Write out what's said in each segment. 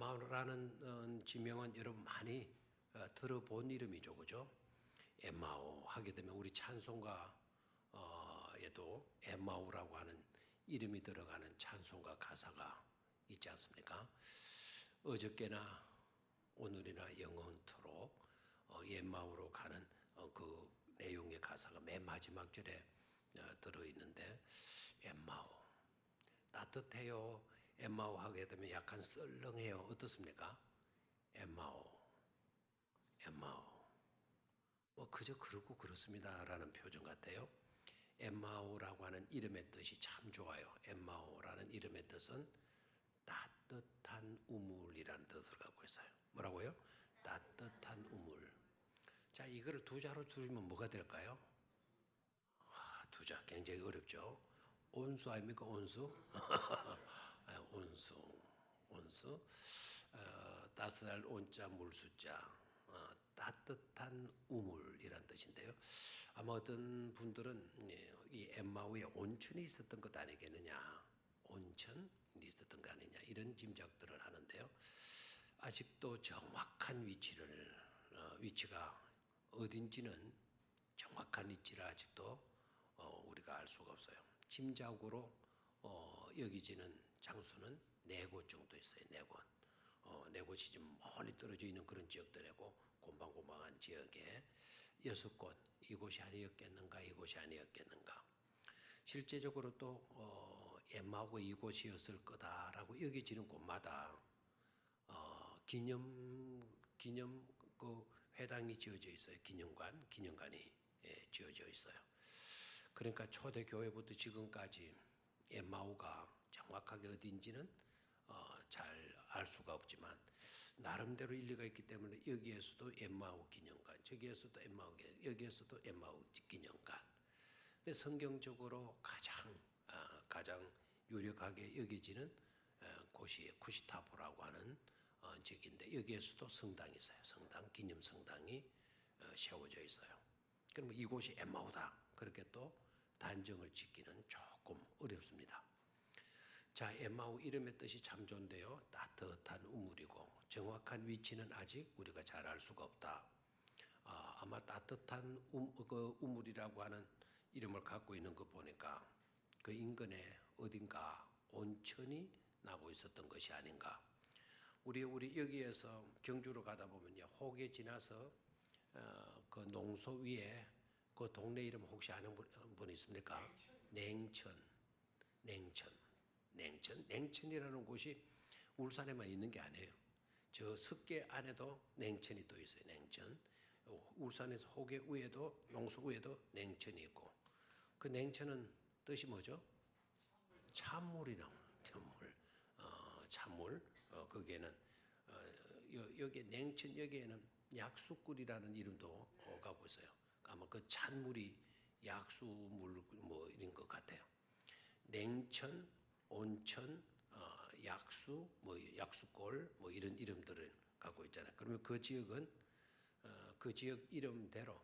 엠마오라는 지명은 여러분 많이 들어본 이름이죠, 그죠? 엠마오 하게 되면 우리 찬송가에도 엠마오라고 하는 이름이 들어가는 찬송가 가사가 있지 않습니까? 어저께나 오늘이나 영원토록 엠마오로 가는 그 내용의 가사가 맨 마지막 절에 들어있는데 엠마오 따뜻해요. 엠마오 하게 되면 약간 썰렁해요. 어떻습니까? 엠마오 뭐 그저 그렇고 그렇습니다라는 표정 같아요. 엠마오라고 하는 이름의 뜻이 참 좋아요. 엠마오라는 이름의 뜻은 따뜻한 우물이라는 뜻을 갖고 있어요. 뭐라고요? 따뜻한 우물. 자, 이거를 두 자로 줄이면 뭐가 될까요? 두 자 굉장히 어렵죠. 온수 아닙니까? 온수? 온수. 따스할 온자 물수자. 따뜻한 우물이란 뜻인데요. 아마 어떤 분들은 이 엠마오에 온천이 있었던 것 아니겠느냐, 온천이 있었던 거 아니냐 이런 짐작들을 하는데요. 아직도 정확한 위치가 어딘지는 정확한 위치를 아직도 우리가 알 수가 없어요. 짐작으로 여기지는 장소는 네 곳 정도 있어요. 네 곳. 네 곳이 좀 멀리 떨어져 있는 그런 지역들이고 곰방곰방한 지역에 6곳, 이곳이 아니었겠는가, 이곳이 아니었겠는가. 실제적으로 또 엠마오가 이곳이었을 거다라고 여겨지는 곳마다 기념 그 회당이 지어져 있어요. 기념관이 지어져 있어요. 그러니까 초대 교회부터 지금까지 엠마오가 정확하게 어딘지는 잘 알 수가 없지만 나름대로 일리가 있기 때문에 여기에서도 엠마오 기념관, 저기에서도 엠마오 기념관, 여기에서도 엠마오 기념관. 근데 성경적으로 가장 유력하게 여겨지는 곳이 쿠시타보라고 하는 지역인데 여기에서도 성당이 있어요. 기념 성당이 세워져 있어요. 그러면 이곳이 엠마오다 그렇게 또 단정을 짓기는 조금 어렵습니다. 자, 엠마오 이름의 뜻이 참 좋은데요. 따뜻한 우물이고 정확한 위치는 아직 우리가 잘 알 수가 없다. 아마 따뜻한 우물이라고 하는 이름을 갖고 있는 거 보니까 그 인근에 어딘가 온천이 나고 있었던 것이 아닌가. 우리 여기에서 경주로 가다 보면요, 혹에 지나서 그 농소 위에 그 동네 이름 혹시 아는 분 있습니까? 냉천이라는 곳이 울산에만 있는 게 아니에요. 저 습계 안에도 냉천이 또 있어요. 냉천. 울산에서 혹의 위에도 농소 위에도 냉천이 있고 그 냉천은 뜻이 뭐죠? 찬물이 나오는 찬물. 거기에는 여기 냉천 여기에는 약수꿀이라는 이름도 갖고 있어요. 아마 그 찬물이 약수물 뭐 이런 것 같아요. 냉천, 온천, 약수, 뭐 약수골, 뭐 이런 이름들을 갖고 있잖아요. 그러면 그 지역은 그 지역 이름대로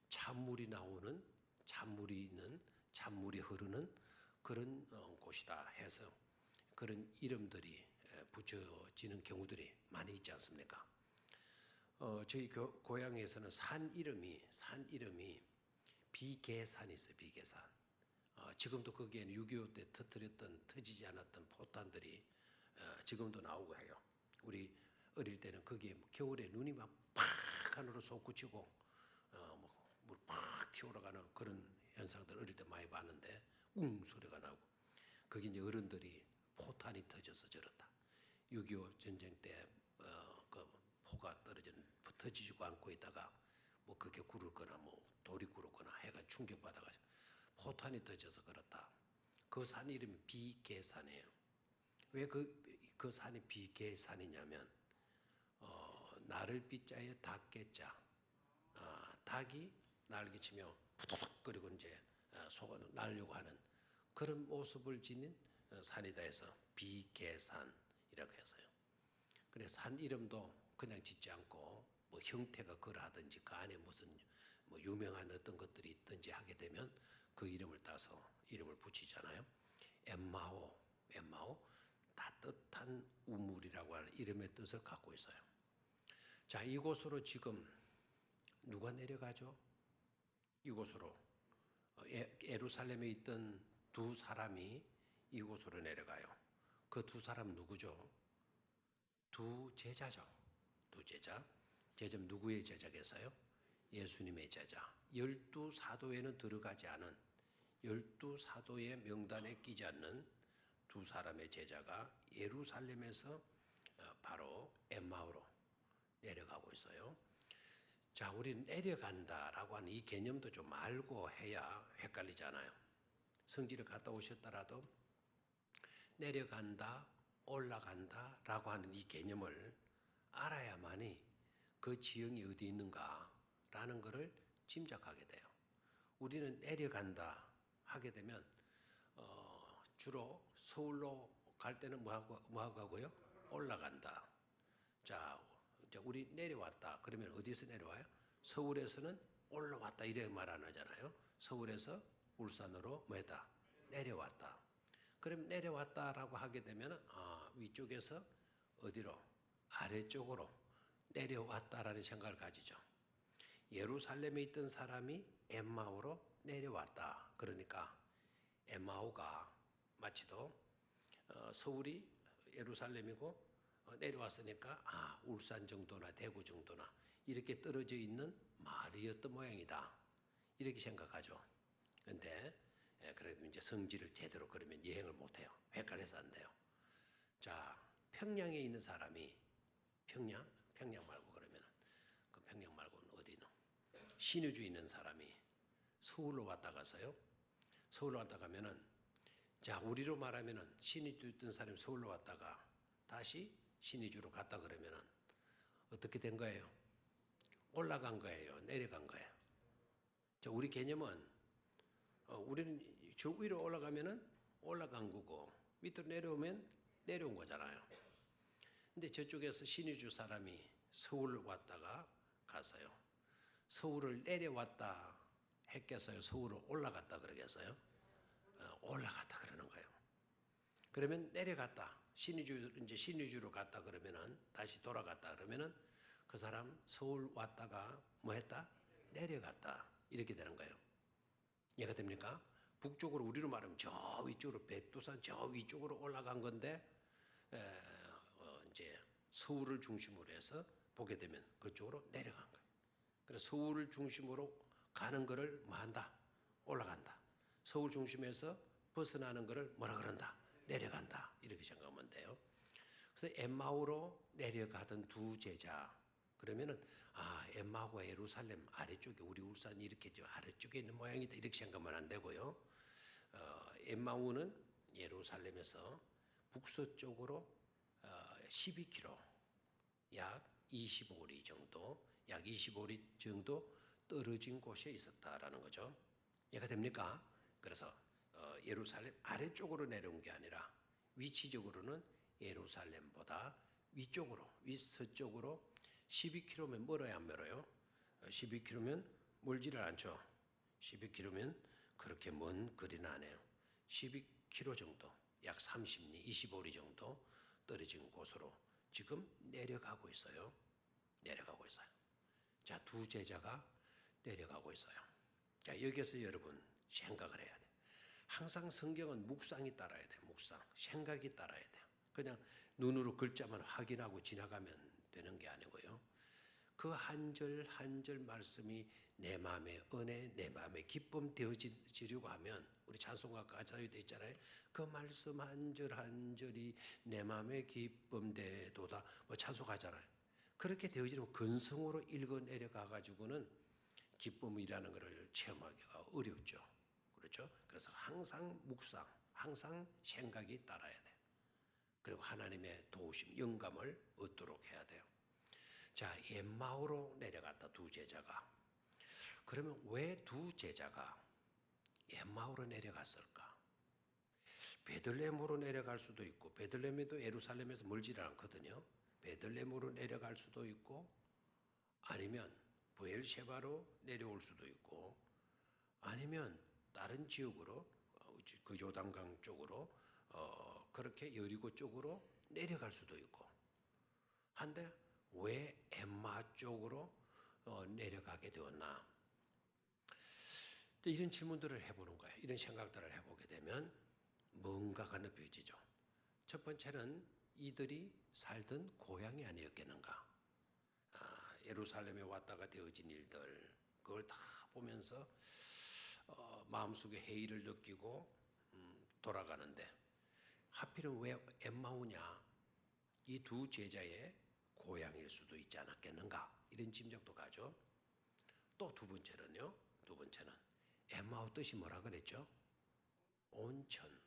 찬물이 나오는, 찬물이 흐르는 그런 곳이다 해서 그런 이름들이 붙여지는 경우들이 많이 있지 않습니까? 저희 고향에서는 산 이름이 비계산이 있어요. 비계산. 지금도 거기에는 6.25 때 터지지 않았던 포탄들이 지금도 나오고 해요. 우리 어릴 때는 거기에 겨울에 눈이 막 팍 하늘로 솟구치고 물 팍 튀어올라가는 그런 현상들 어릴 때 많이 봤는데 소리가 나고 거기 이제 어른들이 포탄이 터져서 저렇다. 6.25 전쟁 때 그 포가 터지지고 않고 있다가 뭐 그게 구르거나 뭐 돌이 구르거나 해가 충격받아가 포탄이 터져서 그렇다. 그 산 이름이 비계산이에요. 왜 그 산이 비계산이냐면 나를 비자에 닭개자. 닭이 날개치며 푸드득거리고 이제 속아 날려고 하는 그런 모습을 지닌 산이다 해서 비계산이라고 해서요. 그래서 산 이름도 그냥 짓지 않고 뭐 형태가 그러하든지 그 안에 무슨 뭐 유명한 어떤 것들이 있든지 하게 되면 그 이름을 따서 이름을 붙이잖아요. 엠마오 따뜻한 우물이라고 하는 이름의 뜻을 갖고 있어요. 자, 이곳으로 지금 누가 내려가죠? 이곳으로 예루살렘에 있던 두 사람이 이곳으로 내려가요. 그 두 사람 누구죠? 두 제자죠. 두 제자. 제자 누구의 제자겠어요? 예수님의 제자. 12사도에는 들어가지 않은 12사도의 명단에 끼지 않는 두 사람의 제자가 예루살렘에서 바로 엠마오로 내려가고 있어요. 자, 우리 내려간다라고 하는 이 개념도 좀 알고 해야 헷갈리지 않아요. 성지를 갔다 오셨더라도 내려간다, 올라간다라고 하는 이 개념을 알아야만이 그 지형이 어디 있는가라는 것을 짐작하게 돼요. 우리는 내려간다 하게 되면 주로 서울로 갈 때는 뭐하고 가고요? 올라간다. 자, 우리 내려왔다. 그러면 어디서 내려와요? 서울에서는 올라왔다 이래 말 안 하잖아요. 서울에서 울산으로 뭐했다? 내려왔다. 그럼 내려왔다라고 하게 되면 위쪽에서 어디로? 아래쪽으로 내려왔다라는 생각을 가지죠. 예루살렘에 있던 사람이 엠마오로 내려왔다. 그러니까 엠마오가 마치도 서울이 예루살렘이고 내려왔으니까 울산 정도나 대구 정도나 이렇게 떨어져 있는 마을이었던 모양이다. 이렇게 생각하죠. 그런데 그래도 이제 성지를 제대로 그러면 여행을 못해요. 헷갈려서 안 돼요. 자, 평양에 있는 사람이 평양 말고 그러면은 그 평양 말고는 어디노? 신의주에 있는 사람이 서울로 왔다 가서요. 서울로 왔다 가면은 자, 우리로 말하면은 신의주에 있던 사람이 서울로 왔다가 다시 신의주로 갔다 그러면은 어떻게 된 거예요? 올라간 거예요? 내려간 거예요? 자, 우리 개념은 우리는 저 위로 올라가면은 올라간 거고 밑으로 내려오면 내려온 거잖아요. 근데 저쪽에서 신의주 사람이 서울 왔다가 갔어요. 서울을 내려왔다 했겠어요? 서울을 올라갔다 그러겠어요? 올라갔다 그러는 거예요. 그러면 내려갔다. 이제 신의주로 갔다 그러면은 다시 돌아갔다 그러면은 그 사람 서울 왔다가 뭐 했다? 내려갔다. 이렇게 되는 거예요. 이해가 됩니까? 북쪽으로 우리로 말하면 저 위쪽으로 백두산 저 위쪽으로 올라간 건데 이제 서울을 중심으로 해서 보게 되면 그쪽으로 내려간 거예요. 그래서 서울을 중심으로 가는 거를 뭐 한다? 올라간다. 서울 중심에서 벗어나는 거를 뭐라 그런다? 내려간다. 이렇게 생각하면 돼요. 그래서 엠마오로 내려가던 두 제자. 그러면은 엠마오가 예루살렘 아래쪽에 우리 울산이 이렇게 저 아래쪽에 있는 모양이다. 이렇게 생각하면 안 되고요. 엠마오는 예루살렘에서 북서쪽으로 12km, 약 25리 정도 떨어진 곳에 있었다라는 거죠. 이해가 됩니까? 그래서 예루살렘 아래쪽으로 내려온 게 아니라 위치적으로는 예루살렘보다 위서쪽으로 12km면 멀어야 안 멀어요? 12km면 멀지를 않죠. 12km면 그렇게 먼 거리는 아니에요. 12km 정도, 약 30리, 25리 정도 떨어진 곳으로 지금 내려가고 있어요. 자, 두 제자가 내려가고 있어요. 자, 여기서 여러분 생각을 해야 돼요. 항상 성경은 묵상이 따라야 돼요. 생각이 따라야 돼요. 그냥 눈으로 글자만 확인하고 지나가면 되는 게 아니고요. 그 한 절 한 절 말씀이 내 마음의 은혜, 내 마음의 기쁨 되어지려고 하면 우리 찬송가 가사에 돼 있잖아요. 그 말씀 한 절 한 절이 내 마음의 기쁨 되도다. 뭐 찬송하잖아요. 그렇게 되어지면 근성으로 읽어내려가 가지고는 기쁨이라는 것을 체험하기가 어렵죠. 그렇죠? 그래서 항상 묵상, 항상 생각이 따라야 돼요. 그리고 하나님의 도우심, 영감을 얻도록 해야 돼요. 자, 엠마오로 내려갔다 두 제자가. 그러면 왜 두 제자가 엠마오로 내려갔을까? 베들레헴으로 내려갈 수도 있고, 베들레헴도 예루살렘에서 멀지는 않거든요. 베들레헴으로 내려갈 수도 있고, 아니면 브엘셰바로 내려올 수도 있고, 아니면 다른 지역으로 그 요단강 쪽으로 그렇게 여리고 쪽으로 내려갈 수도 있고 한데 왜 엠마 쪽으로 내려가게 되었나? 이런 질문들을 해보는 거예요. 이런 생각들을 해보게 되면 뭔가가 느껴지죠. 첫 번째는 이들이 살던 고향이 아니었겠는가? 예루살렘에 왔다가 되어진 일들 그걸 다 보면서 마음속에 회의를 느끼고 돌아가는데 하필은 왜 엠마오냐? 이 두 제자의 고향일 수도 있지 않았겠는가? 이런 짐작도 가죠. 또 두 번째는요. 두 번째는 엠마오 뜻이 뭐라 그랬죠? 온천,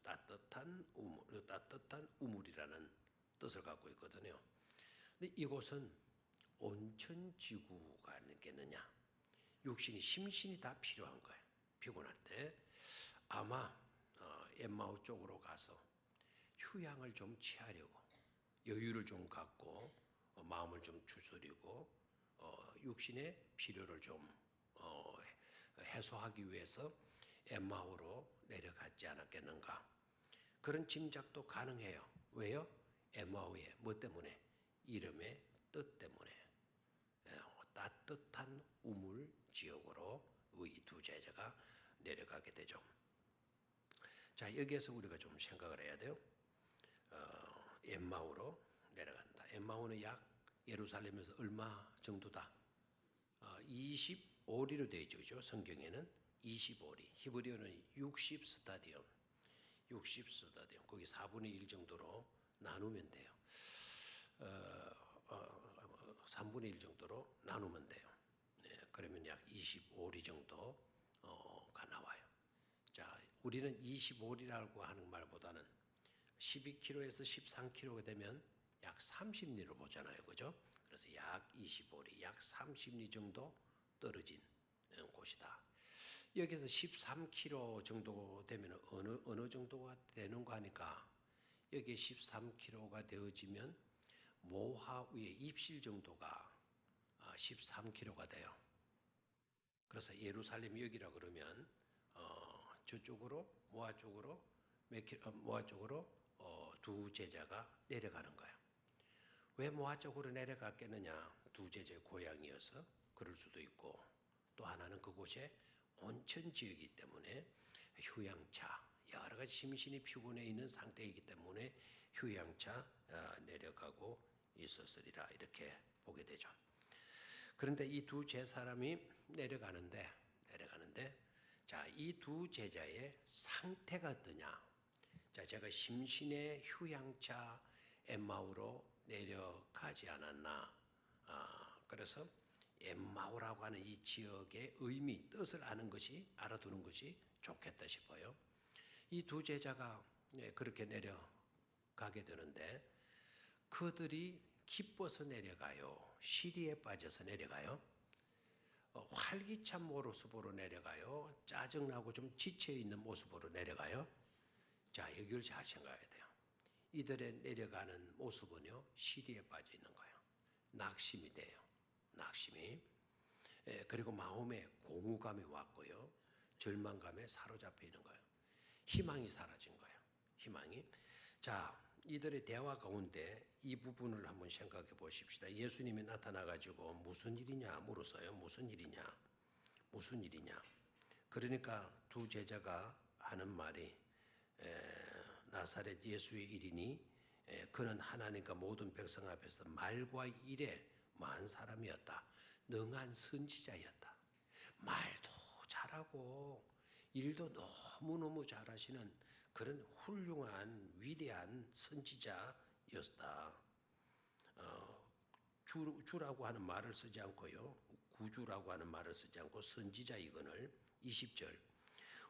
따뜻한 우물이라는 뜻을 갖고 있거든요. 근데 이곳은 온천 지구가 아니겠느냐? 육신이 심신이 다 필요한 거예요. 피곤할 때 아마 엠마오 쪽으로 가서 휴양을 좀 취하려고 여유를 좀 갖고 마음을 좀 추스리고 육신의 필요를 좀 해소하기 위해서 엠마오로 내려갔지 않았겠는가? 그런 짐작도 가능해요. 왜요? 엠마오의 뭐 때문에? 이름의 뜻 때문에. 따뜻한 우물 지역으로 이 두 제자가 내려가게 되죠. 자, 여기에서 우리가 좀 생각을 해야 돼요. 엠마오로 내려간다. 엠마오는 약 예루살렘에서 얼마 정도다? 25리로 되어 있죠. 성경에는 25리. 히브리어는 60스타디움. 거기 4분의 1 정도로 나누면 돼요. 3분의 1 정도로 나누면 돼요. 그러면 약 25리 정도가 나와요. 자, 우리는 25리라고 하는 말보다는 12km에서 13km가 되면 약 30리로 보잖아요. 그죠? 그래서 약 25리, 약 30리 정도 떨어진 곳이다. 여기서 13km 정도 되면 어느 정도가 되는가 하니까 여기 13km가 되어지면 모하 위에 입실 정도가 13km가 돼요. 그래서 예루살렘 여기라 그러면 저쪽으로 모하 쪽으로 두 제자가 내려가는 거예요. 왜 모하 쪽으로 내려갔겠느냐? 두 제자의 고향이어서 그럴 수도 있고 또 하나는 그곳에 온천 지역이기 때문에 휴양차 여러 가지 심신이 피곤해 있는 상태이기 때문에 휴양차 내려가고 있었으리라 이렇게 보게 되죠. 그런데 이 두 제사람이 내려가는데 자, 이 두 제자의 상태가 어떠냐? 자, 제가 심신의 휴양차 엠마오로 내려가지 않았나? 그래서 엠마오라고 하는 이 지역의 의미, 뜻을 알아두는 것이 좋겠다 싶어요. 이 두 제자가 그렇게 내려가게 되는데 그들이 기뻐서 내려가요? 시리에 빠져서 내려가요? 활기찬 모습으로 내려가요? 짜증나고 좀 지쳐있는 모습으로 내려가요? 자, 여기를 잘 생각해야 돼요. 이들의 내려가는 모습은요, 시리에 빠져 있는 거예요. 낙심이 돼요. 낙심이. 그리고 마음에 공허감이 왔고요. 절망감에 사로잡혀 있는 거예요. 희망이 사라진 거예요. 희망이. 자, 이들의 대화 가운데 이 부분을 한번 생각해 보십시다. 예수님이 나타나가지고 무슨 일이냐 물었어요. 무슨 일이냐. 그러니까 두 제자가 하는 말이 나사렛 예수의 일이니 그는 하나님과 모든 백성 앞에서 말과 일에 많은 사람이었다. 능한 선지자였다. 말도 잘하고 일도 너무너무 잘하시는 그런 훌륭한 위대한 선지자였다. 주라고 하는 말을 쓰지 않고요. 구주라고 하는 말을 쓰지 않고 선지자 이건을 20절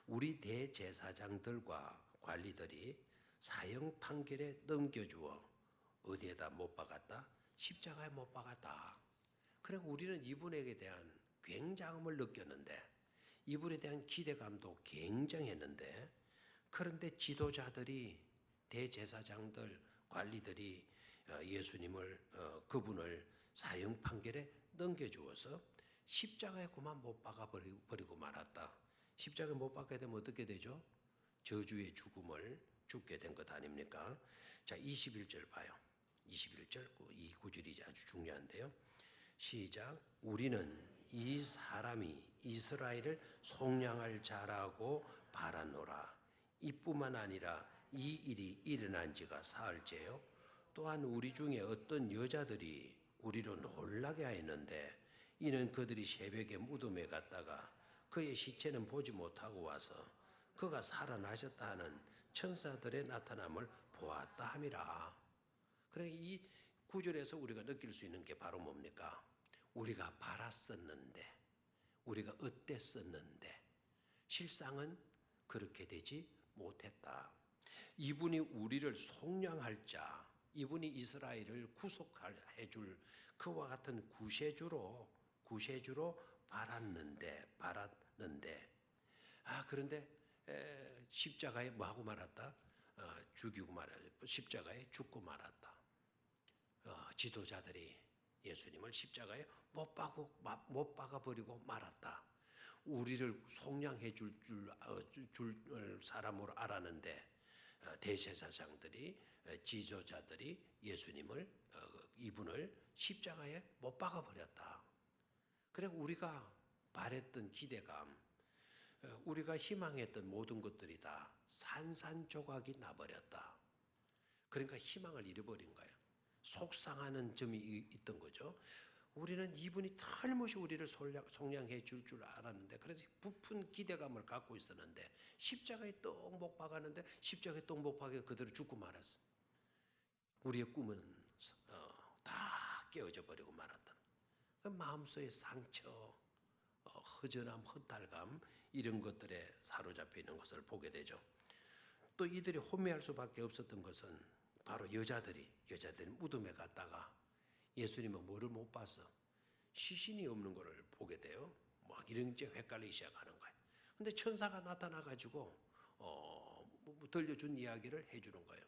우리 대제사장들과 관리들이 사형 판결에 넘겨주어 어디에다 못 박았다? 십자가에 못 박았다. 그러니까 우리는 이분에게 대한 굉장함을 느꼈는데 이분에 대한 기대감도 굉장했는데 그런데 지도자들이 대제사장들 관리들이 예수님을 그분을 사형 판결에 넘겨주어서 십자가에 그만 못 박아버리고 말았다. 십자가에 못 박게 되면 어떻게 되죠? 저주의 죽음을 죽게 된 것 아닙니까? 자, 21절 봐요. 21절 이 구절이 아주 중요한데요. 시작. 우리는 이 사람이 이스라엘을 속량할 자라고 바라노라. 이뿐만 아니라 이 일이 일어난 지가 사흘째요. 또한 우리 중에 어떤 여자들이 우리로 놀라게 하였는데 이는 그들이 새벽에 무덤에 갔다가 그의 시체는 보지 못하고 와서 그가 살아나셨다 하는 천사들의 나타남을 보았다 함이라. 그래, 이 구절에서 우리가 느낄 수 있는 게 바로 뭡니까? 우리가 바랐었는데, 우리가 어땠었는데 실상은 그렇게 되지 못했다. 이분이 우리를 속량할 자, 이분이 이스라엘을 구속해 줄 그와 같은 구세주로 바랐는데 그런데 십자가에 뭐하고 말았다? 죽이고 말았다. 십자가에 죽고 말았다. 지도자들이 예수님을 십자가에 못 박아 버리고 말았다. 우리를 속량해 줄 사람으로 알았는데 대제사장들이 지도자들이 예수님을 이분을 십자가에 못 박아 버렸다. 그래 우리가 바랬던 기대감, 우리가 희망했던 모든 것들이 다 산산조각이 나버렸다. 그러니까 희망을 잃어버린 거예요. 속상하는 점이 있던 거죠. 우리는 이분이 틀림없이 우리를 속량해 줄 알았는데, 그래서 부푼 기대감을 갖고 있었는데 십자가에 떡 못 박았는데 십자가에 떡 못 박아 그대로 죽고 말았어. 우리의 꿈은 다 깨어져 버리고 말았다. 마음속의 상처, 허전함, 허탈감 이런 것들에 사로잡혀 있는 것을 보게 되죠. 또 이들이 혼미할 수밖에 없었던 것은 바로 여자들이 무덤에 갔다가 예수님은 뭐를 못 봤어? 시신이 없는 것을 보게 돼요. 막 이런 게 헷갈리기 시작하는 거예요. 근데 천사가 나타나 가지고 들려준 이야기를 해주는 거예요.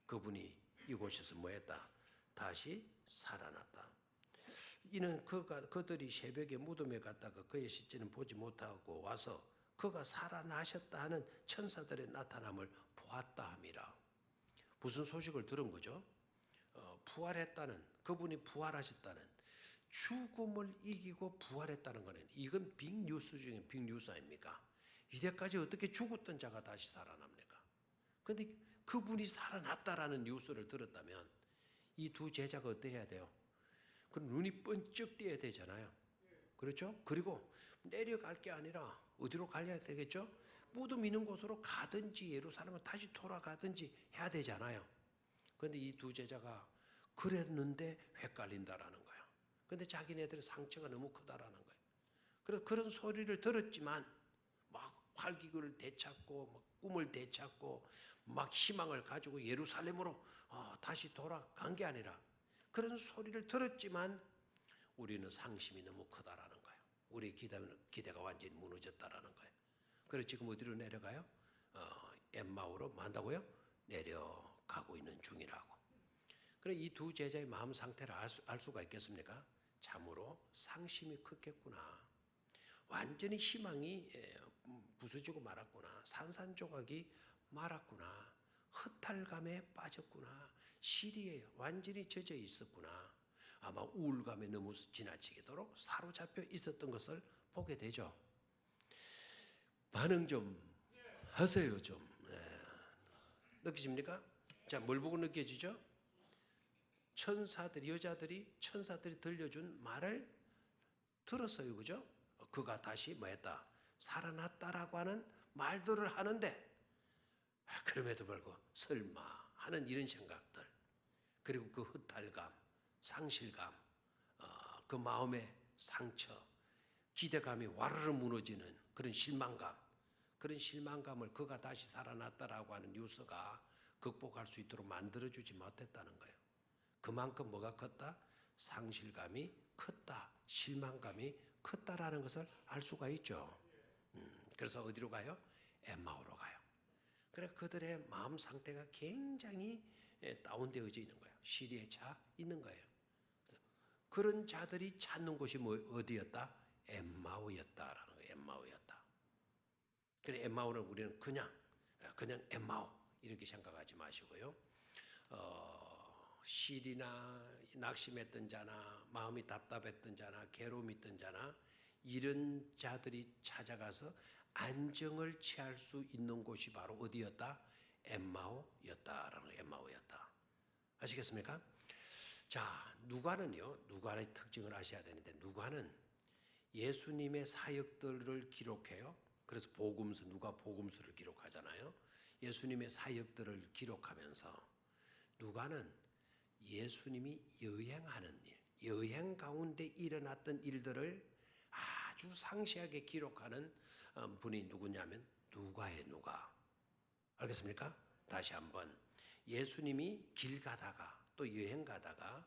그분이 이곳에서 뭐했다? 다시 살아났다. 이는 그들이 새벽에 무덤에 갔다가 그의 시체는 보지 못하고 와서 그가 살아나셨다 하는 천사들의 나타남을 보았다 함이라. 무슨 소식을 들은 거죠? 부활했다는, 그분이 부활하셨다는, 죽음을 이기고 부활했다는 거는 이건 빅뉴스 중에 빅뉴스 아닙니까? 이때까지 어떻게 죽었던 자가 다시 살아납니까? 그런데 그분이 살아났다라는 뉴스를 들었다면 이 두 제자가 어떻게 해야 돼요? 그럼 눈이 번쩍 띄어야 되잖아요. 그렇죠? 그리고 내려갈 게 아니라 어디로 가야 되겠죠? 무덤 있는 곳으로 가든지 예루살렘을 다시 돌아가든지 해야 되잖아요. 그런데 이 두 제자가 그랬는데 헷갈린다라는 거예요. 그런데 자기네들의 상처가 너무 크다라는 거예요. 그래서 그런 소리를 들었지만 막 활기를 되찾고 막 꿈을 되찾고 막 희망을 가지고 예루살렘으로 다시 돌아간 게 아니라 그런 소리를 들었지만 우리는 상심이 너무 크다라는 거예요. 우리 기대가 완전히 무너졌다라는 거예요. 그래서 지금 어디로 내려가요? 엠마오로 만다고요? 내려가고 있는 중이라고. 그래 이 두 제자의 마음 상태를 알 수가 있겠습니까? 참으로 상심이 컸겠구나. 완전히 희망이 부서지고 말았구나. 산산조각이 말았구나. 허탈감에 빠졌구나. 시리에 완전히 젖어 있었구나. 아마 우울감에 너무 지나치도록 사로잡혀 있었던 것을 보게 되죠. 반응 좀 하세요 좀. 느끼십니까? 자, 뭘 보고 느껴지죠? 여자들이 천사들이 들려준 말을 들었어요. 그죠? 그가 다시 뭐했다? 살아났다라고 하는 말들을 하는데 그럼에도 불구하고 설마 하는 이런 생각들, 그리고 그 허탈감, 상실감, 그 마음의 상처, 기대감이 와르르 무너지는 그런 실망감을 그가 다시 살아났다라고 하는 뉴스가 극복할 수 있도록 만들어주지 못했다는 거예요. 그만큼 뭐가 컸다? 상실감이 컸다, 실망감이 컸다라는 것을 알 수가 있죠. 그래서 어디로 가요? 엠마오로 가요. 그래 그들의 마음 상태가 굉장히 다운되어져 있는 거예요. 시리에 차 있는 거예요. 그런 자들이 찾는 곳이 어디였다? 엠마오였다라는 거예요. 엠마오였다. 그래 엠마오는 우리는 그냥 엠마오, 이렇게 생각하지 마시고요. 실이나 낙심했던 자나 마음이 답답했던 자나 괴로움이 있던 자나 이런 자들이 찾아가서 안정을 취할 수 있는 곳이 바로 어디였다? 엠마오였다라는 거예요. 엠마오였다. 아시겠습니까? 자, 누가의 특징을 아셔야 되는데 누가는 예수님의 사역들을 기록해요. 그래서 누가 복음서를 기록하잖아요. 예수님의 사역들을 기록하면서 누가는 예수님이 여행하는 일, 여행 가운데 일어났던 일들을 아주 상세하게 기록하는 분이 누구냐면 누가의 누가. 알겠습니까? 다시 한번 예수님이 길 가다가 또 여행 가다가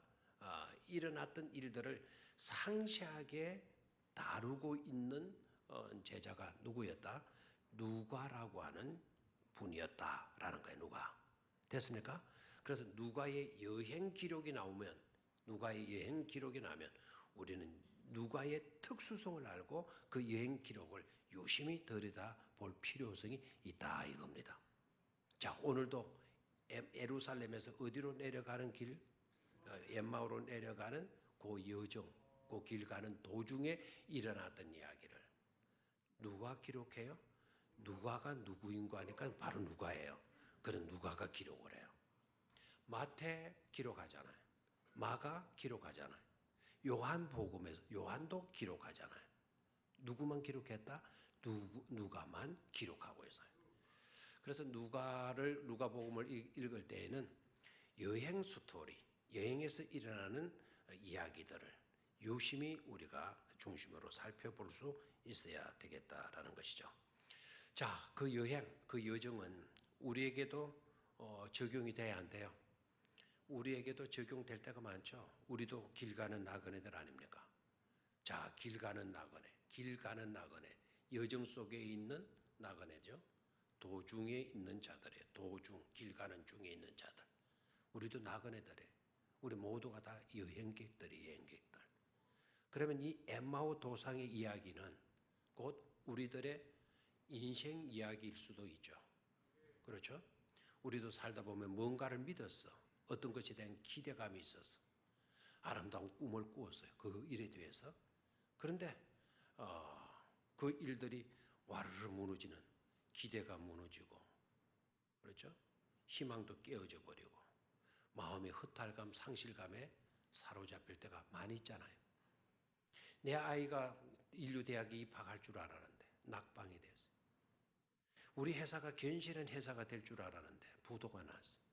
일어났던 일들을 상세하게 다루고 있는 제자가 누구였다? 누가라고 하는 분이었다라는 거예요. 누가. 됐습니까? 그래서 누가의 여행 기록이 나오면 우리는 누가의 특수성을 알고 그 여행 기록을 유심히 들여다볼 필요성이 있다 이겁니다. 자, 오늘도 예루살렘에서 어디로 내려가는 길? 엠마오로 내려가는 그 여정, 그 길 가는 도중에 일어났던 이야기를 누가 기록해요? 누가가 누구인가 하니까 바로 누가예요. 그런 누가가 기록을 해요. 마태 기록하잖아요. 마가 기록하잖아요. 요한복음에서 요한도 기록하잖아요. 누구만 기록했다? 누가만 기록하고 있어요. 그래서 누가복음을 읽을 때에는 여행 스토리, 여행에서 일어나는 이야기들을 유심히 우리가 중심으로 살펴볼 수 있어야 되겠다라는 것이죠. 자, 그 여행, 그 여정은 우리에게도 적용이 돼야 한대요. 우리에게도 적용될 때가 많죠. 우리도 길 가는 나그네들 아닙니까? 자, 길 가는 나그네, 여정 속에 있는 나그네죠. 도중에 있는 자들이에요. 길 가는 중에 있는 자들. 우리도 나그네들이에요. 우리 모두가 다 여행객들. 그러면 이 엠마오 도상의 이야기는 곧 우리들의 인생 이야기일 수도 있죠. 그렇죠? 우리도 살다 보면 뭔가를 믿었어. 어떤 것에 대한 기대감이 있었어. 아름다운 꿈을 꾸었어요. 그 일에 대해서. 그런데 그 일들이 와르르 무너지는 기대가 무너지고 그렇죠? 희망도 깨어져 버리고 마음의 허탈감, 상실감에 사로잡힐 때가 많이 있잖아요. 내 아이가 인류대학에 입학할 줄 알았는데 낙방이 됐어요. 우리 회사가 견실한 회사가 될 줄 알았는데 부도가 났어요.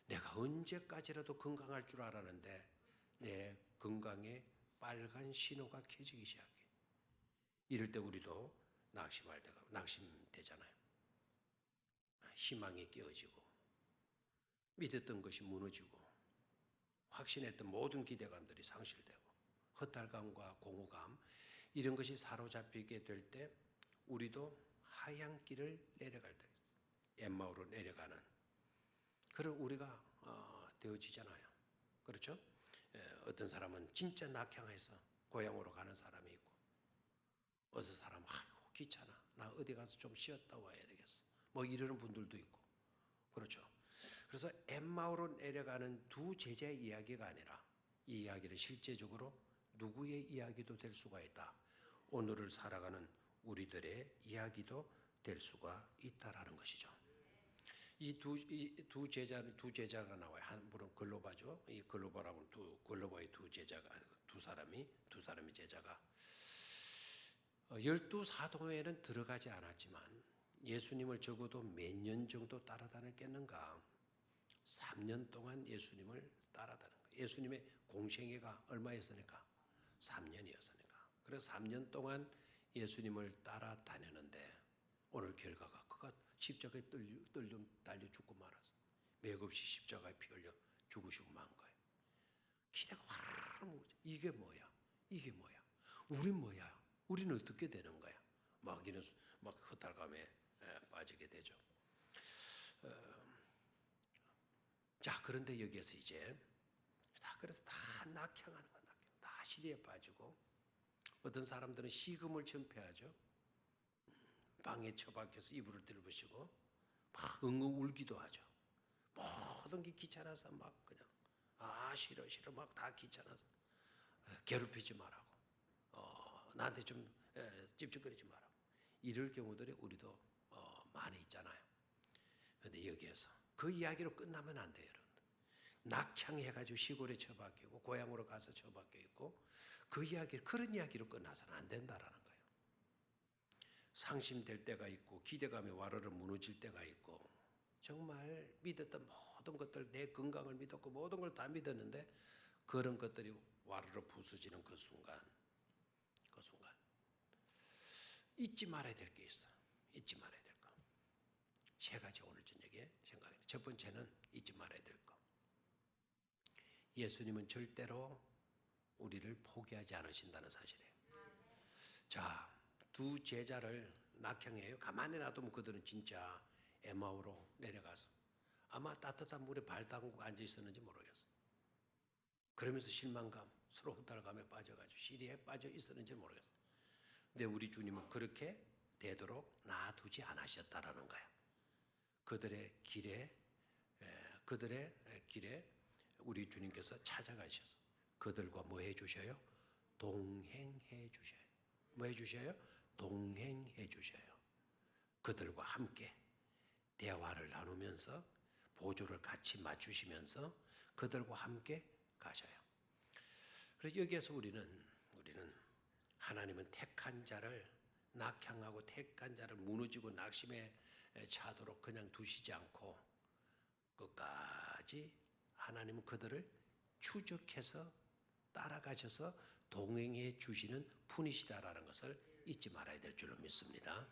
내가 언제까지라도 건강할 줄 알았는데 내 건강에 빨간 신호가 켜지기 시작해. 이럴 때 우리도 낙심되잖아요. 희망이 깨어지고 믿었던 것이 무너지고 확신했던 모든 기대감들이 상실되고 허탈감과 공허감 이런 것이 사로잡히게 될 때 우리도 하얀 길을 내려갈 때 엠마오로 내려가는 그런 우리가 되어지잖아요. 그렇죠? 어떤 사람은 진짜 낙향해서 고향으로 가는 사람이 있고 어떤 사람은 아이고 귀찮아 나 어디 가서 좀 쉬었다 와야 되겠어 뭐 이러는 분들도 있고 그렇죠. 그래서 엠마오로 내려가는 두 제자의 이야기가 아니라 이 이야기는 실제적으로 누구의 이야기도 될 수가 있다. 오늘을 살아가는 우리들의 이야기도 될 수가 있다라는 것이죠. 이 두 제자가 나와요. 한 분은 글로바죠. 이 글로바라고 글로바의 두 사람이 제자가 12사도에는 들어가지 않았지만 예수님을 적어도 몇 년 정도 따라다녔겠는가? 3년 동안 예수님을 따라다닌 거예요. 예수님의 공생애가 얼마였으니까? 3년이었으니까. 그래서 3년 동안 예수님을 따라다녔는데 오늘 결과가 그가 십자가에 달려 죽고 말았어. 맥없이 십자가에 피 흘려 죽으시고 만 거예요. 기대가 확 모으죠. 이게 뭐야? 우린 뭐야? 우리는 어떻게 되는 거야? 막 허탈감에 빠지게 되죠. 자, 그런데 여기에서 이제 그래서 다 낙향하는 거야. 다 시리에 빠지고 어떤 사람들은 식음을 전폐하죠. 방에 처박혀서 이불을 들부시고 막 엉엉 울기도 하죠. 모든 게 귀찮아서 막 그냥 싫어 막 다 귀찮아서 괴롭히지 말라고 나한테 좀 찝찝거리지 말라고 이럴 경우들이 우리도 많이 있잖아요. 그런데 여기에서 그 이야기로 끝나면 안 돼요. 여러분. 낙향해가지고 시골에 처박히고 고향으로 가서 처박혀 있고 그런 이야기로 끝나서는 안 된다라는 거예요. 상심될 때가 있고 기대감이 와르르 무너질 때가 있고 정말 믿었던 모든 것들 내 건강을 믿었고 모든 걸 다 믿었는데 그런 것들이 와르르 부서지는 그 순간 잊지 말아야 될 게 있어요. 잊지 말아야 될 거. 세 가지 오늘 저녁에 생각해요. 첫 번째는 잊지 말아야 될 거. 예수님은 절대로 우리를 포기하지 않으신다는 사실이에요. 자, 두 제자를 낙향해요. 가만히 놔두면 그들은 진짜 에마오로 내려가서 아마 따뜻한 물에 발 담그고 앉아 있었는지 모르겠어요. 그러면서 실망감, 서로 헛달감에 빠져가지고 시리에 빠져 있었는지 모르겠어요. 근데 우리 주님은 그렇게 되도록 놔두지 않으셨다라는 거예요. 그들의 길에 우리 주님께서 찾아가셔서 그들과 뭐 해주셔요? 동행해 주셔요. 뭐 해주셔요? 동행해 주셔요. 그들과 함께 대화를 나누면서 보조를 같이 맞추시면서 그들과 함께 가셔요. 그래서 여기에서 우리는 하나님은 택한 자를 낙향하고 택한 자를 무너지고 낙심에 차도록 그냥 두시지 않고 끝까지 하나님은 그들을 추적해서 따라가셔서 동행해 주시는 분이시다라는 것을 잊지 말아야 될 줄로 믿습니다.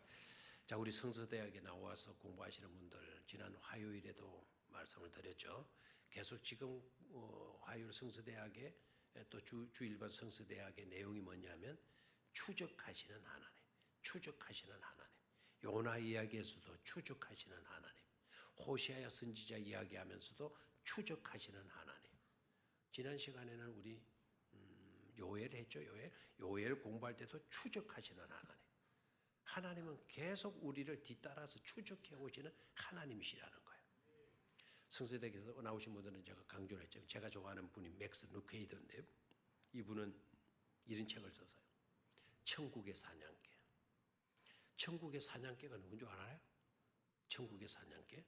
자, 우리 성서대학에 나와서 공부하시는 분들 지난 화요일에도 말씀을 드렸죠. 계속 지금 화요일 성서대학에 또 주일반 성서대학의 내용이 뭐냐면 추적하시는 하나님, 추적하시는 하나님. 요나 이야기에서도 추적하시는 하나님. 호시아야 선지자 이야기하면서도 추적하시는 하나님. 지난 시간에는 우리 요엘 했죠. 요엘 공부할 때도 추적하시는 하나님. 하나님은 계속 우리를 뒤따라서 추적해 오시는 하나님이시라는 거예요. 성서대에서 나오신 분들은 제가 강조를 했죠. 제가 좋아하는 분이 맥스 루케이드인데요. 이분은 이런 책을 썼어요. 천국의 사냥개. 천국의 사냥개가 누군 줄 알아요? 천국의 사냥개.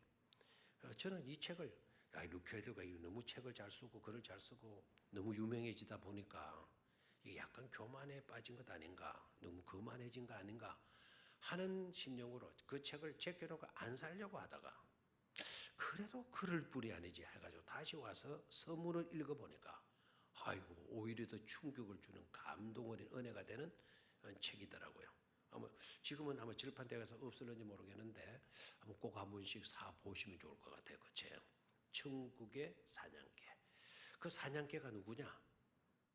저는 이 책을 루케이드가 너무 책을 잘 쓰고 글을 잘 쓰고 너무 유명해지다 보니까 약간 교만에 빠진 것 아닌가, 너무 거만해진 거 아닌가 하는 심령으로 그 책을 제껴놓고 안 살려고 하다가 그래도 글을 뿐이 아니지 해가지고 다시 와서 서문을 읽어보니까 아이고 오히려 더 충격을 주는 감동 어린 은혜가 되는 책이더라고요. 지금은 아마 질판대에서 없을는지 모르겠는데 꼭 한 번씩 사 보시면 좋을 것 같아요. 그 책. 천국의 사냥개. 그 사냥개가 누구냐?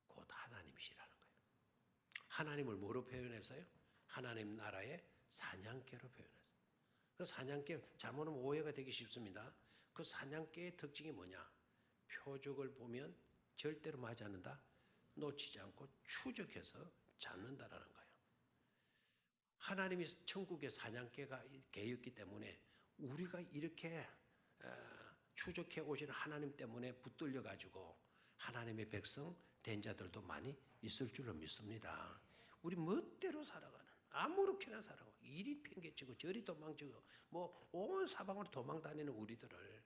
곧 하나님이시라는 거예요. 하나님을 뭐로 표현했어요? 하나님 나라의 사냥개로 표현했어요. 그 사냥개 잘못하면 오해가 되기 쉽습니다. 그 사냥개의 특징이 뭐냐? 표적을 보면 절대로 맞지 않는다. 놓치지 않고 추적해서 잡는다라는 거예요. 하나님이 천국의 사냥개가 개였기 때문에 우리가 이렇게 추적해 오시는 하나님 때문에 붙들려 가지고 하나님의 백성 된 자들도 많이 있을 줄로 믿습니다. 우리 멋대로 살아가는 아무렇게나 살아가고 이리 팽개치고 저리 도망치고 뭐 온 사방으로 도망다니는 우리들을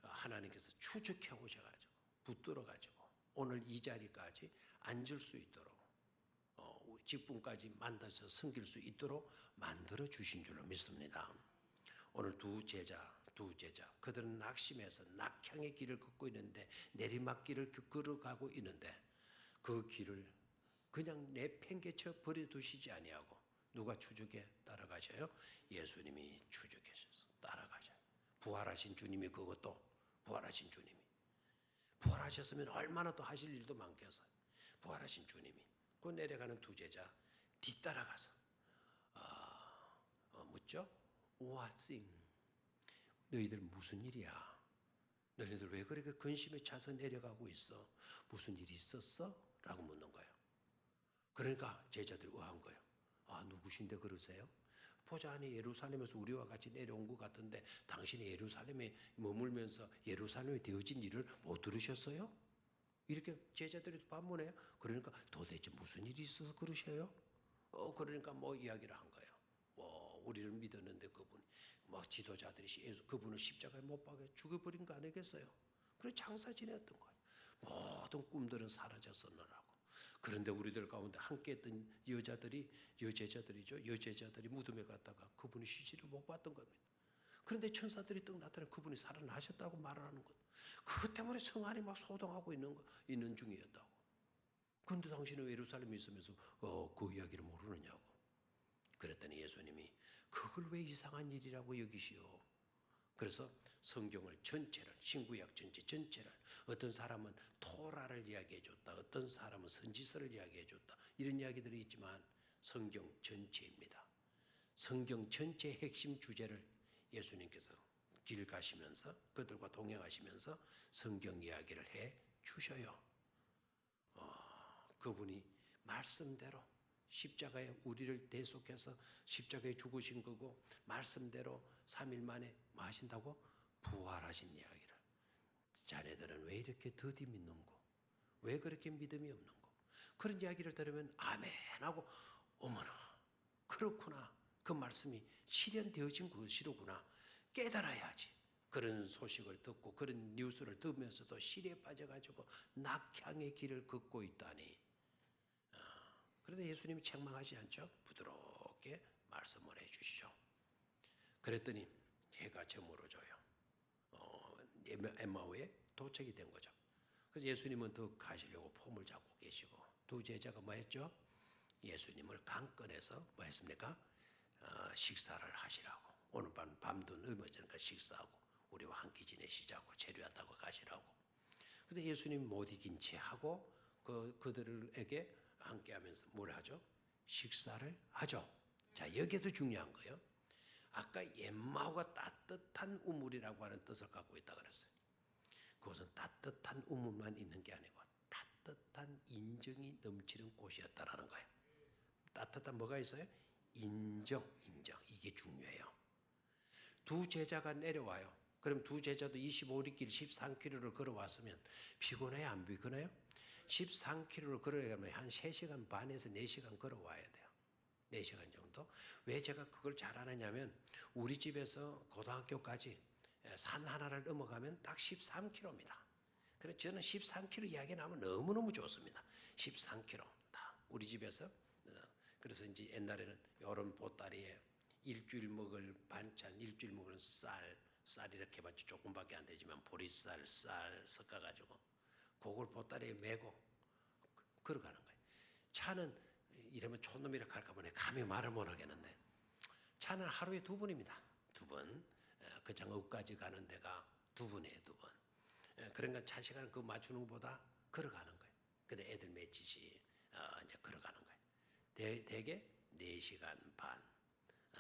하나님께서 추적해 오셔가지고 붙들어가지고 오늘 이 자리까지 앉을 수 있도록 직분까지 만나서 섬길 수 있도록 만들어 주신 줄로 믿습니다. 오늘 두 제자 그들은 낙심해서 낙향의 길을 걷고 있는데 내리막길을 걸어가고 있는데 그 길을 그냥 내팽개쳐 버려두시지 아니하고 누가 추적해 따라가셔요? 예수님이 추적하셔서 따라가셔요. 부활하신 주님이 그것도 부활하신 주님이 부활하셨으면 얼마나 또 하실 일도 많겠어요. 부활하신 주님이 그 내려가는 두 제자 뒤따라가서 묻죠? What's 너희들 무슨 일이야? 너희들 왜 그렇게 근심에 차서 내려가고 있어? 무슨 일이 있었어? 라고 묻는 거예요. 그러니까 제자들이 의아한 거예요. 누구신데 그러세요? 보자하니 예루살렘에서 우리와 같이 내려온 것 같은데 당신이 예루살렘에 머물면서 예루살렘에 되어진 일을 못 들으셨어요? 이렇게 제자들이 반문해요. 그러니까 도대체 무슨 일이 있어서 그러셔요? 그러니까 뭐 이야기를 한 거예요. 우리를 믿었는데 그분이 지도자들이 그분을 십자가에 못 박아 죽여버린 거 아니겠어요? 그래 장사 지냈던 거예요. 모든 꿈들은 사라졌었느라고. 그런데 우리들 가운데 함께했던 여제자들이 무덤에 갔다가 그분이 쉬지를 못 봤던 겁니다. 그런데 천사들이 떡 나타나 그분이 살아나셨다고 말하는 것. 그것 때문에 성 안이 막 소동하고 있는 중이었다고. 그런데 당신은 예루살렘에 있으면서 그 이야기를 모르느냐고. 그랬더니 예수님이 그걸 왜 이상한 일이라고 여기시오? 그래서 성경을 전체를, 신구약 전체를, 어떤 사람은 토라를 이야기해 줬다, 어떤 사람은 선지서를 이야기해 줬다, 이런 이야기들이 있지만 성경 전체입니다. 성경 전체의 핵심 주제를 예수님께서 길 가시면서 그들과 동행하시면서 성경 이야기를 해 주셔요. 그분이 말씀대로 십자가에 우리를 대속해서 십자가에 죽으신 거고 말씀대로 3일 만에 뭐 하신다고? 부활하신 이야기를. 자네들은 왜 이렇게 더디 믿는고? 왜 그렇게 믿음이 없는고? 그런 이야기를 들으면 아멘 하고 어머나 그렇구나. 그 말씀이 실현되어진 것이로구나. 깨달아야지. 그런 소식을 듣고 그런 뉴스를 들으면서도 실에 빠져가지고 낙향의 길을 걷고 있다니. 그런데 예수님이 책망하지 않죠. 부드럽게 말씀을 해주시죠. 그랬더니 해가 저물어져요. 엠마오에 도착이 된 거죠. 그래서 예수님은 더 가시려고 폼을 잡고 계시고 두 제자가 뭐 했죠? 예수님을 강권해서 뭐 했습니까? 식사를 하시라고. 오늘 밤도 넘어지니까 식사하고 우리와 함께 지내시자고 체류하다고 가시라고. 그런데 예수님이 못 이긴 채 하고 그들에게 함께하면서 뭘 하죠? 식사를 하죠. 자, 여기에도 중요한 거예요. 아까 엠마오가 따뜻한 우물이라고 하는 뜻을 갖고 있다 그랬어요. 그것은 따뜻한 우물만 있는 게 아니고 따뜻한 인정이 넘치는 곳이었다라는 거예요. 따뜻한 뭐가 있어요? 인정. 이게 중요해요. 두 제자가 내려와요. 그럼 두 제자도 25리길 13km를 걸어왔으면 피곤해요? 안 피곤해요? 13km를 걸어가면 한 3시간 반에서 4시간 걸어와야 돼요. 4시간 정도. 왜 제가 그걸 잘 아느냐면 우리 집에서 고등학교까지 산 하나를 넘어가면 딱 13km입니다. 그래서 저는 13km 이야기 나오면 너무너무 좋습니다. 13km 다 우리 집에서. 그래서 이제 옛날에는 이런 보따리에 일주일 먹을 반찬, 일주일 먹을 쌀 이렇게 해봤자 조금밖에 안 되지만 보리쌀, 쌀 섞어가지고 그걸 보따리에 메고 걸어가는 거예요. 차는 이러면 촌놈이라 할까 보네. 감히 말을 못 하겠는데 차는 하루에 2번입니다. 2번. 그 장읍까지 가는 데가 2번이에요. 2번. 그러니까 차 시간을 그 맞추는 것보다 걸어가는 거예요. 근데 애들 맺히시 이제 걸어가는 거예요. 대개 4시간 반.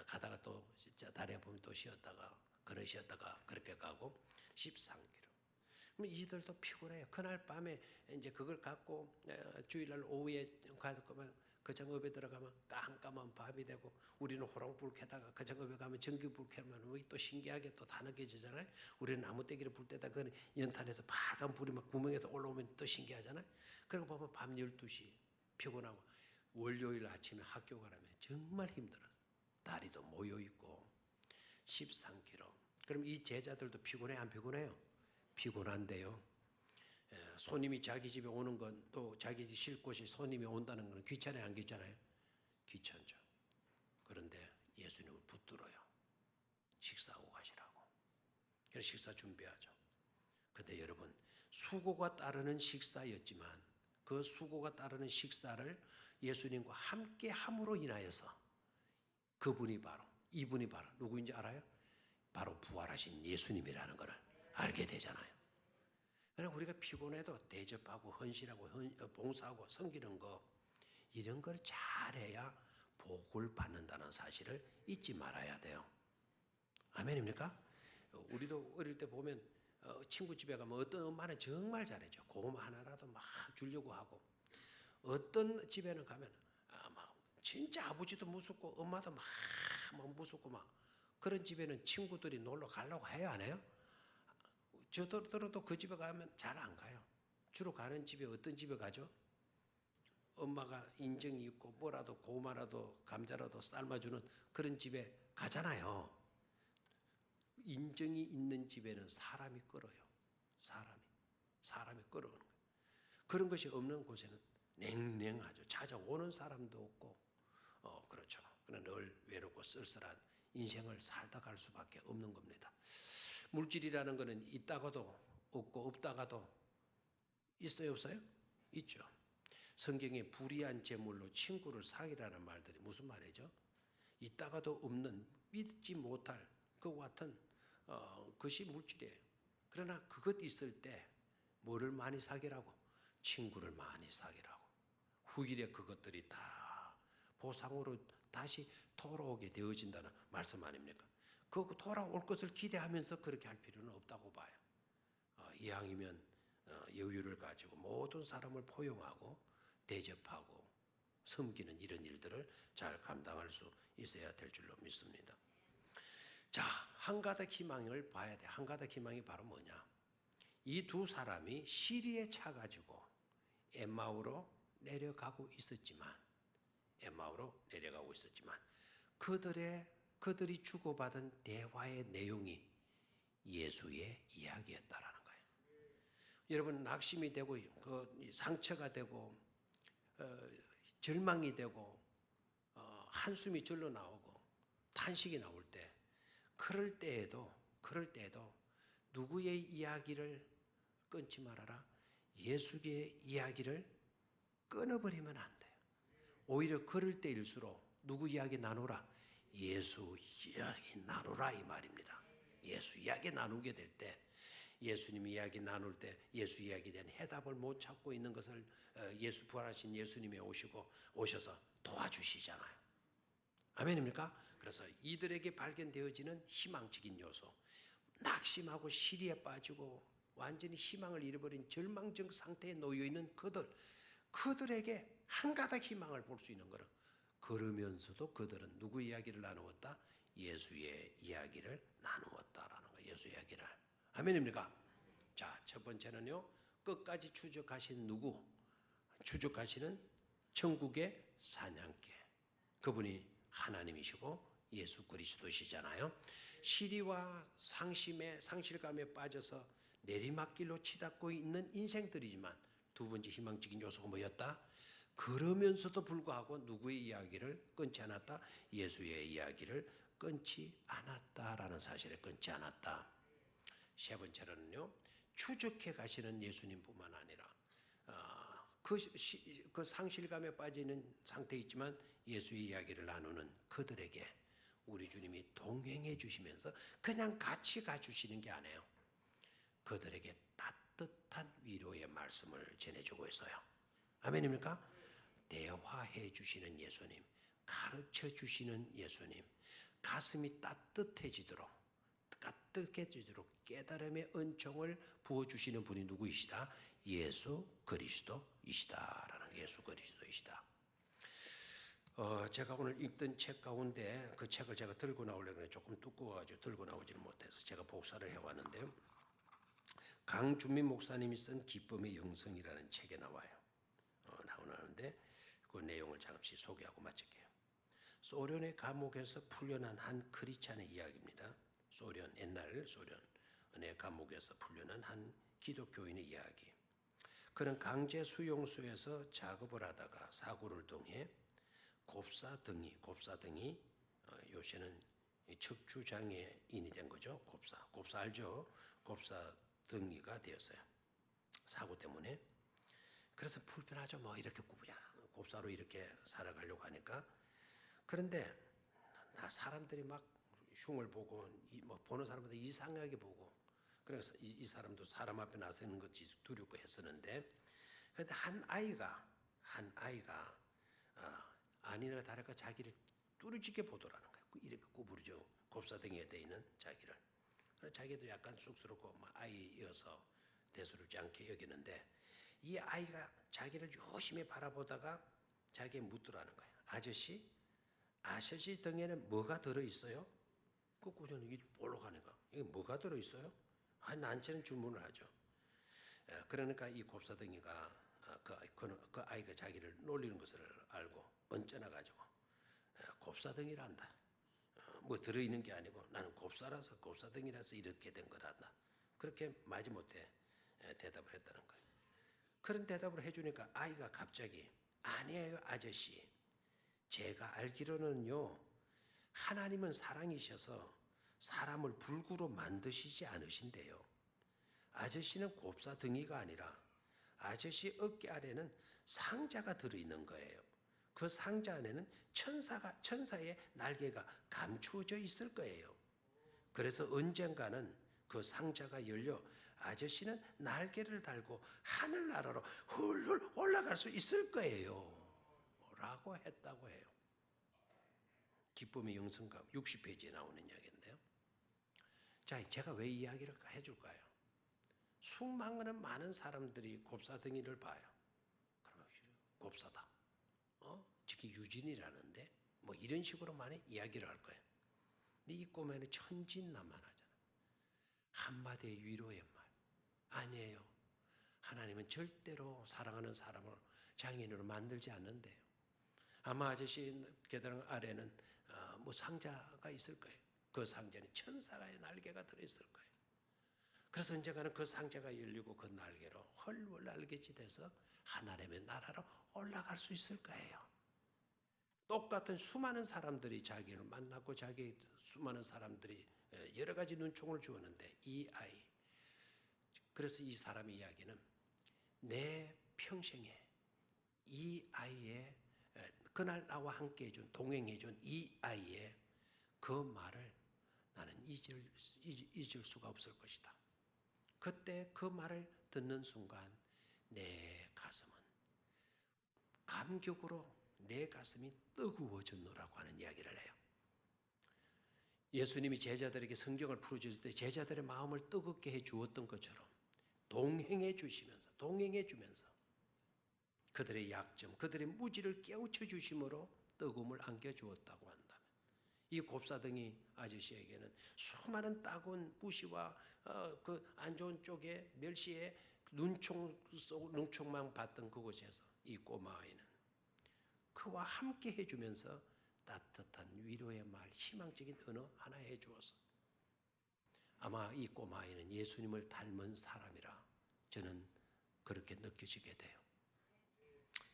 가다가 또 진짜 다리에 보면 또 쉬었다가 걸으셨다가 그렇게 가고 13km. 그럼 이들도 피곤해요. 그날 밤에 이제 그걸 갖고 주일날 오후에 가서 그 장읍에 들어가면 깜깜한 밤이 되고 우리는 호롱불 켜다가 그 장읍에 가면 전기불 켜면 또 신기하게 또 다 느껴지잖아요. 우리는 나무떼기를 불 때다 그 연탄에서 빨간 불이 막 구멍에서 올라오면 또 신기하잖아요. 그런 거 보면 밤 12시 피곤하고 월요일 아침에 학교 가려면 정말 힘들어요. 다리도 모여있고 13km. 그럼 이 제자들도 피곤해 안 피곤해요? 피곤한데요. 손님이 자기 집에 오는 건 또 자기 집 쉴 곳이 손님이 온다는 건 귀찮아요 안 귀찮아요? 귀찮죠. 그런데 예수님을 붙들어요. 식사하고 가시라고. 그래서 식사 준비하죠. 그런데 여러분 수고가 따르는 식사였지만 그 수고가 따르는 식사를 예수님과 함께 함으로 인하여서 이분이 바로 누구인지 알아요? 바로 부활하신 예수님이라는 것을 알게 되잖아요. 그러나 우리가 피곤해도 대접하고 헌신하고 봉사하고 섬기는 거 이런 걸 잘해야 복을 받는다는 사실을 잊지 말아야 돼요. 아멘입니까? 우리도 어릴 때 보면 친구 집에 가면 어떤 엄마는 정말 잘해줘. 고구마 하나라도 막 주려고 하고 어떤 집에는 가면 막 진짜 아버지도 무섭고 엄마도 막 무섭고 막 그런 집에는 친구들이 놀러 가려고 해요, 안 해요? 저들도 그 집에 가면 잘 안 가요. 주로 가는 집에 어떤 집에 가죠? 엄마가 인정이 있고 뭐라도 고구마라도 감자라도 삶아주는 그런 집에 가잖아요. 인정이 있는 집에는 사람이 끌어요. 사람이 끌어오는 거예요. 그런 것이 없는 곳에는 냉랭하죠. 찾아오는 사람도 없고, 그렇죠. 그는 늘 외롭고 쓸쓸한 인생을 살다 갈 수밖에 없는 겁니다. 물질이라는 것은 있다가도 없고 없다가도 있어요, 없어요? 있죠. 성경에 불의한 재물로 친구를 사귀라는 말들이 무슨 말이죠? 있다가도 없는 믿지 못할 그와 같은 것이 물질이에요. 그러나 그것 있을 때 뭐를 많이 사귀라고? 친구를 많이 사귀라고. 후일에 그것들이 다 보상으로 다시 돌아오게 되어진다는 말씀 아닙니까? 그 돌아올 것을 기대하면서 그렇게 할 필요는 없다고 봐요. 이왕이면 여유를 가지고 모든 사람을 포용하고 대접하고 섬기는 이런 일들을 잘 감당할 수 있어야 될 줄로 믿습니다. 자, 한 가닥 희망을 봐야 돼. 한 가닥 희망이 바로 뭐냐? 이 두 사람이 시리에 차가지고 엠마오로 내려가고 있었지만 그들이 주고받은 대화의 내용이 예수의 이야기였다라는 거예요. 여러분, 낙심이 되고 그 상처가 되고 절망이 되고 한숨이 절로 나오고 탄식이 나올 때 그럴 때에도 누구의 이야기를 끊지 말아라. 예수의 이야기를 끊어버리면 안 돼요. 오히려 그럴 때일수록 누구 이야기 나누라? 예수 이야기 나누라 이 말입니다. 예수 이야기 나누게 될 때 예수님 이야기 나눌 때 예수 이야기에 대한 해답을 못 찾고 있는 것을 예수 부활하신 예수님이 오셔서 도와주시잖아요. 아멘입니까? 그래서 이들에게 발견되어지는 희망적인 요소, 낙심하고 시리에 빠지고 완전히 희망을 잃어버린 절망적 상태에 놓여 있는 그들에게 한 가닥 희망을 볼 수 있는 거는 그러면서도 그들은 누구 이야기를 나누었다? 예수의 이야기를 나누었다라는 거예요. 예수 이야기를. 아멘입니까? 자, 첫 번째는요. 끝까지 추적하신 누구? 추적하시는 천국의 사냥개. 그분이 하나님이시고 예수 그리스도시잖아요. 시리와 상실감에 빠져서 내리막길로 치닫고 있는 인생들이지만 두 번째 희망적인 요소가 뭐였다? 그러면서도 불구하고 누구의 이야기를 끊지 않았다? 예수의 이야기를 끊지 않았다라는 사실에 끊지 않았다. 세 번째로는요. 추적해 가시는 예수님뿐만 아니라 그 상실감에 빠지는 상태에 있지만 예수의 이야기를 나누는 그들에게 우리 주님이 동행해 주시면서 그냥 같이 가주시는 게 아니에요. 그들에게 따뜻한 위로의 말씀을 전해주고 있어요. 아멘입니까? 대화해 주시는 예수님, 가르쳐 주시는 예수님, 가슴이 따뜻해지도록 깨달음의 은총을 부어주시는 분이 누구이시다? 예수 그리스도이시다라는 예수 그리스도이시다. 제가 오늘 읽던 책 가운데 그 책을 제가 들고 나오려고 했는데 조금 두꺼워가지고 들고 나오지를 못해서 제가 복사를 해왔는데요. 강준민 목사님이 쓴 기쁨의 영성이라는 책에 나와요. 나오는데 그 내용을 잠시 소개하고 마칠게요. 소련의 감옥에서 풀려난 한 크리스찬의 이야기입니다. 옛날 소련의 감옥에서 풀려난 한 기독교인의 이야기. 그는 강제 수용소에서 작업을 하다가 사고를 통해 곱사등이 요새는 척추장애인이 된 거죠. 곱사 알죠? 곱사등이가 되었어요. 사고 때문에. 그래서 불편하죠. 뭐 이렇게 곱사로 이렇게 살아가려고 하니까. 그런데 사람들이 막 흉을 보고 뭐 보는 사람들 이상하게 보고 그래서 이 사람도 사람 앞에 나서는 것이 두렵고 했었는데 그런데 한 아이가 아니나 다를까 자기를 뚫어지게 보더라는 거예요. 이렇게 구부러져 곱사등에 돼 있는 자기를. 그래서 자기도 약간 쑥스럽고 아이여서 대수롭지 않게 여기는데 이 아이가 자기를 열심히 바라보다가 자기에 묻더라는 거예요. 아저씨 등에는 뭐가 들어있어요? 그 고전이 이게 뭘로 가는가? 이게 뭐가 들어있어요? 난처는 주문을 하죠. 그러니까 이 곱사등이가 그 아이가 자기를 놀리는 것을 알고 언짢아 가지고 곱사등이란다. 뭐 들어있는 게 아니고 나는 곱사라서 곱사등이라서 이렇게 된 거란다. 그렇게 마지못해 대답을 했다는 거예요. 그런 대답을 해주니까 아이가 갑자기 아니에요 아저씨. 제가 알기로는요 하나님은 사랑이셔서 사람을 불구로 만드시지 않으신대요. 아저씨는 곱사등이가 아니라 아저씨 어깨 아래는 상자가 들어있는 거예요. 그 상자 안에는 천사의 날개가 감추어져 있을 거예요. 그래서 언젠가는 그 상자가 열려 아저씨는 날개를 달고 하늘나라로 훌훌 올라갈 수 있을 거예요. 라고 했다고 해요. 기쁨의 영성감 60페이지에 나오는 이야기인데요. 자, 제가 왜 이 이야기를 해줄까요? 수많은 많은 사람들이 곱사등이를 봐요. 그러면 곱사다. 특히 유진이라는데 뭐 이런 식으로 많이 이야기를 할 거예요. 근데 이 꼬매는 천진난만하잖아. 한마디의 위로의 말. 아니에요. 하나님은 절대로 사랑하는 사람을 장애인으로 만들지 않는데요. 아마 아저씨 계단 아래는 뭐 상자가 있을 거예요. 그 상자는 천사의 날개가 들어있을 거예요. 그래서 언젠가는 그 상자가 열리고 그 날개로 헐헐 날개짓 돼서 하나님의 나라로 올라갈 수 있을 거예요. 똑같은 수많은 사람들이 자기를 만났고 자기 수많은 사람들이 여러 가지 눈총을 주었는데 이 아이, 그래서 이 사람의 이야기는 내 평생에 이 아이의 그날 나와 함께 해준 동행해준 이 아이의 그 말을 나는 잊을 수가 없을 것이다. 그때 그 말을 듣는 순간 내 가슴은 감격으로 내 가슴이 뜨거워졌노라고 하는 이야기를 해요. 예수님이 제자들에게 성경을 풀어주실 때 제자들의 마음을 뜨겁게 해주었던 것처럼 동행해 주면서 그들의 약점, 그들의 무지를 깨우쳐 주심으로 뜨거움을 안겨주었다고 한다면 이 곱사등이 아저씨에게는 수많은 따가운 무시와 그 안 좋은 쪽에 멸시의 눈총만 받던 그곳에서 이 꼬마 아이는 그와 함께 해주면서 따뜻한 위로의 말, 희망적인 언어 하나 해주어서 아마 이 꼬마 아이는 예수님을 닮은 사람이라 저는 그렇게 느껴지게 돼요.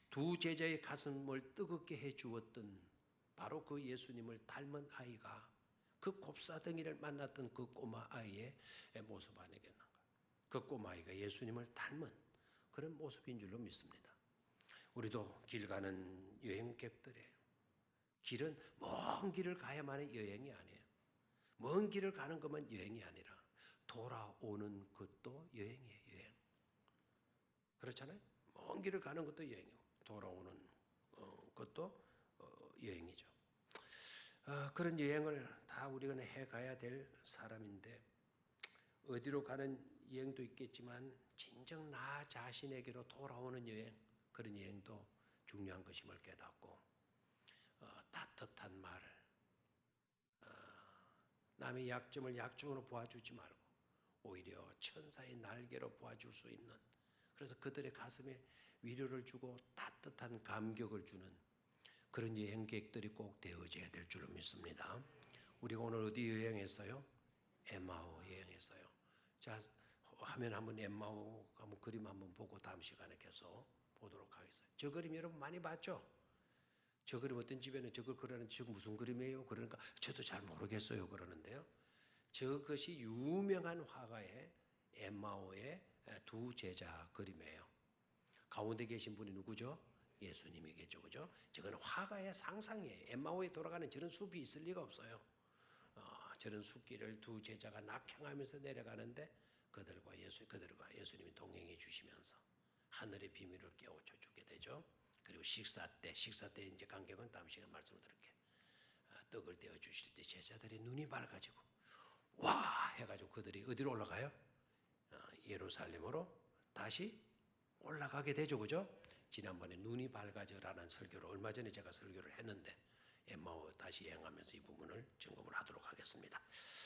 두 제자의 가슴을 뜨겁게 해주었던 바로 그 예수님을 닮은 아이가 그 곱사등이를 만났던 그 꼬마 아이의 모습 아니겠는가. 그 꼬마 아이가 예수님을 닮은 그런 모습인 줄로 믿습니다. 우리도 길 가는 여행객들이에요. 길은 먼 길을 가야만의 여행이 아니에요. 먼 길을 가는 것만 여행이 아니라 돌아오는 것도 여행이에요. 여행. 그렇잖아요. 먼 길을 가는 것도 여행이고 돌아오는 것도 여행이죠. 그런 여행을 다 우리가 해가야 될 사람인데 어디로 가는 여행도 있겠지만 진정 나 자신에게로 돌아오는 여행, 그런 여행도 중요한 것임을 깨닫고 따뜻한 말, 남의 약점을 약점으로 보아주지 말고 오히려 천사의 날개로 보아줄 수 있는, 그래서 그들의 가슴에 위로를 주고 따뜻한 감격을 주는 그런 여행객들이 꼭 되어져야 될 줄로 믿습니다. 우리가 오늘 어디 여행했어요? 엠마오 여행했어요. 자, 화면 한번 엠마오 한번 그림 한번 보고 다음 시간에 계속 보도록 하겠습니다. 저 그림 여러분 많이 봤죠? 저 그림 어떤 집에는 저걸 그러는데 저 무슨 그림이에요? 그러니까 저도 잘 모르겠어요 그러는데요. 저것이 유명한 화가의 엠마오의 두 제자 그림이에요. 가운데 계신 분이 누구죠? 예수님이겠죠, 그죠? 저건 화가의 상상이에요. 엠마오에 돌아가는 저런 숲이 있을 리가 없어요. 저런 숲길을 두 제자가 낙향하면서 내려가는데 그들과 예수님이 동행해 주시면서 하늘의 비밀을 깨우쳐 주게 되죠. 그리고 식사 때 이제 간격은 다음 시간에 말씀을 드릴게요. 떡을 떼어 주실 때 제자들의 눈이 밝아지고 와 해가지고 그들이 어디로 올라가요? 예루살렘으로 다시 올라가게 되죠, 그죠? 지난번에 눈이 밝아져라는 설교를 얼마 전에 제가 설교를 했는데 엠마오 다시 여행하면서 이 부분을 점검을 하도록 하겠습니다.